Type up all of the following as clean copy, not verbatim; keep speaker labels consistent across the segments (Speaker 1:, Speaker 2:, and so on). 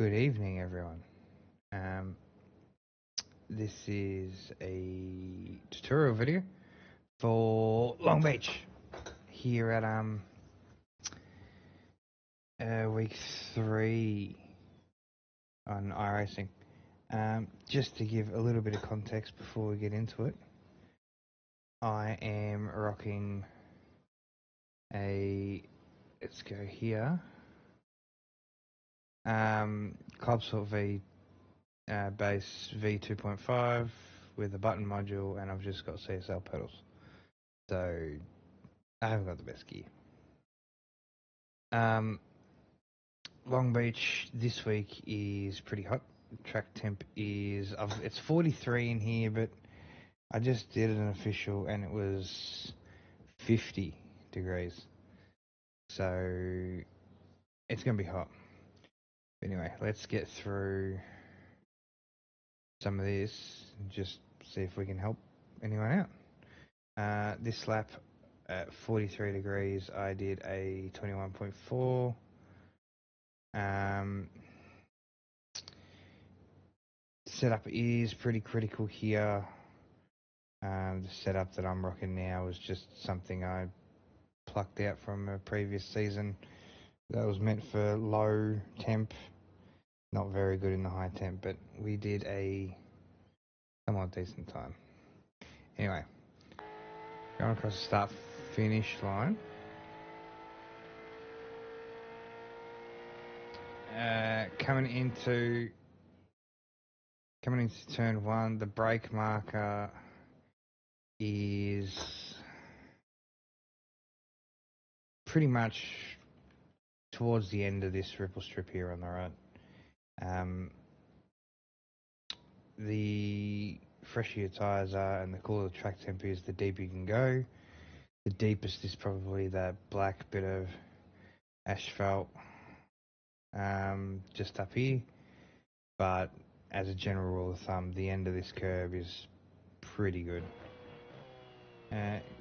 Speaker 1: Good evening, everyone. This is a tutorial video for Longbeach here at week 3 on iRacing. Just to give a little bit of context before we get into it, I am rocking let's go here, Clubsort V base V2.5 with a button module, and I've just got CSL pedals, so I haven't got the best gear. Longbeach this week is pretty hot. Track temp is it's 43 in here, but I just did an official and it was 50 degrees, so it's gonna be hot. Anyway, let's get through some of this and just see if we can help anyone out. This lap at 43 degrees, I did a 21.4. Setup is pretty critical here. The setup that I'm rocking now is just something I plucked out from a previous season that was meant for low temp. Not very good in the high temp, but we did a somewhat decent time. Anyway, going across the start finish line. Coming into turn 1, the brake marker is pretty much towards the end of this ripple strip here on the right. The fresher your tyres are and the cooler the track temp is, the deeper you can go. The deepest is probably that black bit of asphalt just up here, but as a general rule of thumb, the end of this curve is pretty good.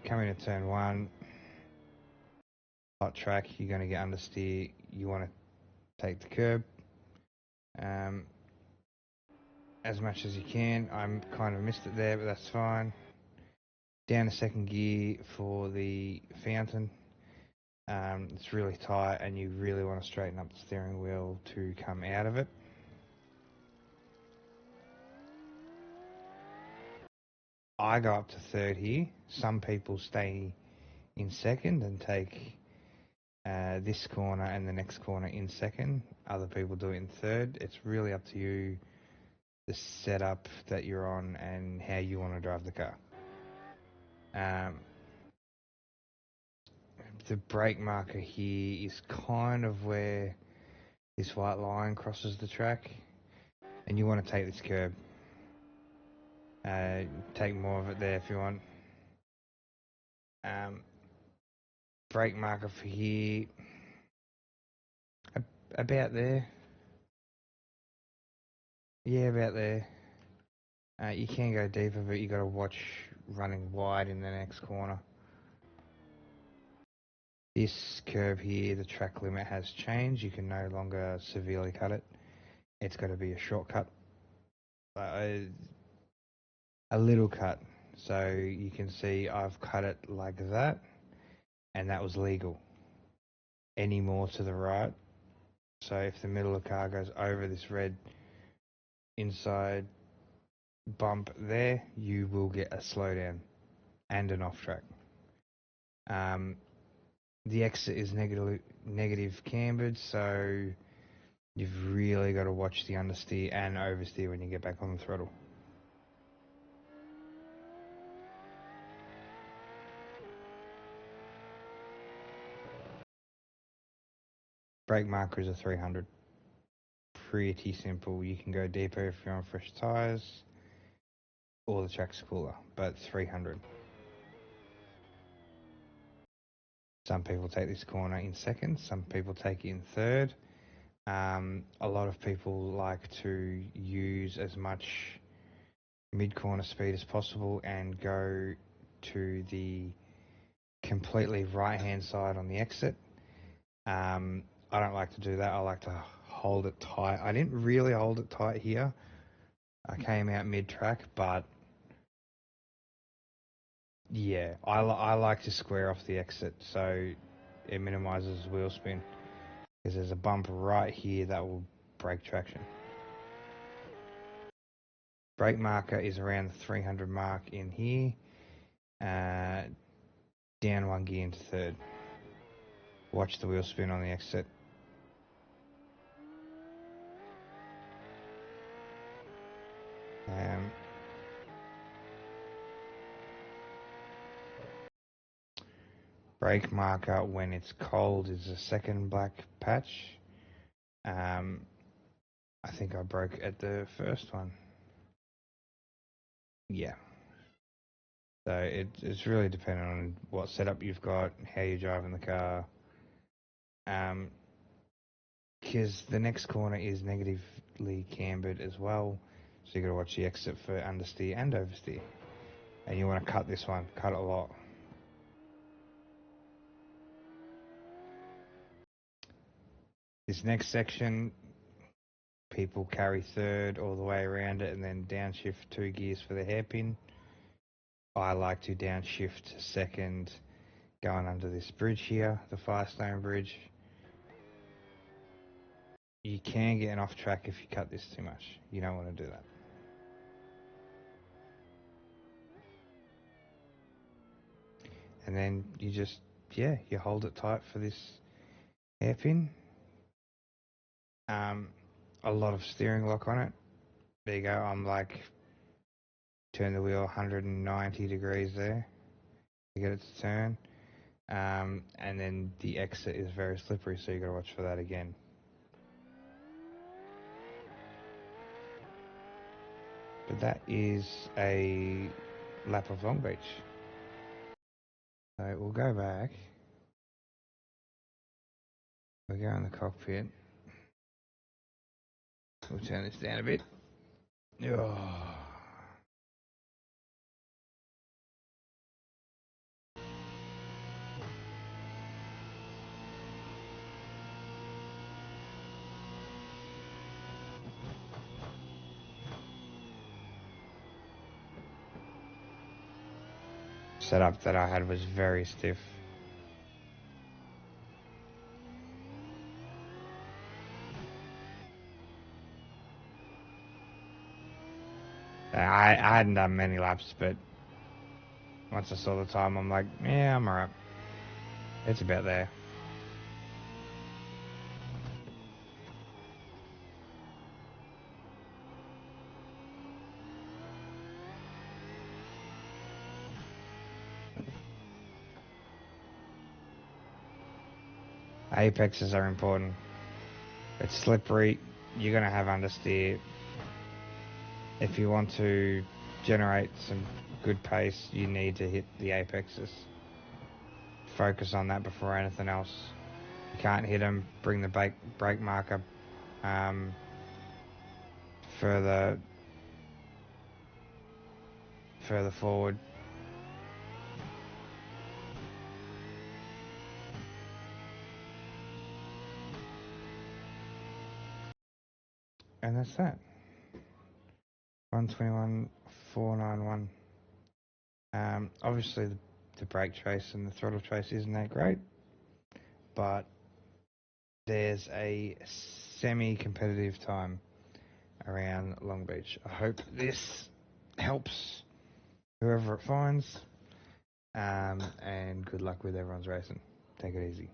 Speaker 1: Coming to turn 1, hot track, you're going to get understeer. You want to take the curb as much as you can. I kind of missed it there, but that's fine. Down to second gear for the fountain. It's really tight and you really want to straighten up the steering wheel to come out of it. I go up to third here. Some people stay in second and take this corner and the next corner in second. Other people do it in third. It's really up to you, the setup that you're on and how you want to drive the car. The brake marker here is kind of where this white line crosses the track, and you want to take this curb. Take more of it there if you want. Brake marker for here, about there. Yeah, about there. You can go deeper, but you got to watch running wide in the next corner. This curve here, the track limit has changed. You can no longer severely cut it. It's got to be a shortcut, a little cut. So you can see I've cut it like that, and that was legal. Any more to the right, so if the middle of the car goes over this red inside bump there, you will get a slowdown and an off track. The exit is negative cambered, so you've really got to watch the understeer and oversteer when you get back on the throttle. Brake marker is a 300. Pretty simple. You can go deeper if you're on fresh tyres, or the track's cooler, but 300. Some people take this corner in second, some people take it in third. A lot of people like to use as much mid-corner speed as possible and go to the completely right-hand side on the exit. I don't like to do that. I like to hold it tight. I didn't really hold it tight here. I came out mid-track, but yeah, I like to square off the exit so it minimises wheel spin, because there's a bump right here that will break traction. Brake marker is around the 300 mark in here. Down one gear into third. Watch the wheel spin on the exit. Brake marker when it's cold is the second black patch. I think I broke at the first one. Yeah. So it's really dependent on what setup you've got, how you're driving the car. Because the next corner is negatively cambered as well, so you got to watch the exit for understeer and oversteer. And you want to cut this one, cut it a lot. This next section, people carry third all the way around it and then downshift 2 gears for the hairpin. I like to downshift second going under this bridge here, the Firestone Bridge. You can get an off track if you cut this too much. You don't want to do that. And then you just, you hold it tight for this hairpin. A lot of steering lock on it. There you go. I'm like, turn the wheel 190 degrees there to get it to turn. And then the exit is very slippery, so you got to watch for that again. But that is a lap of Longbeach. So we'll go back. We'll go in the cockpit. We'll turn this down a bit. Oh. Setup that I had was very stiff. I hadn't done many laps, but once I saw the time, I'm like, yeah, I'm alright. It's about there. Apexes are important. It's slippery. You're going to have understeer. If you want to generate some good pace, you need to hit the apexes. Focus on that before anything else. You can't hit them. Bring the brake marker further forward. And that's that. 121.491. Obviously the brake trace and the throttle trace isn't that great, but there's a semi-competitive time around Longbeach. I hope this helps whoever it finds, and good luck with everyone's racing. Take it easy.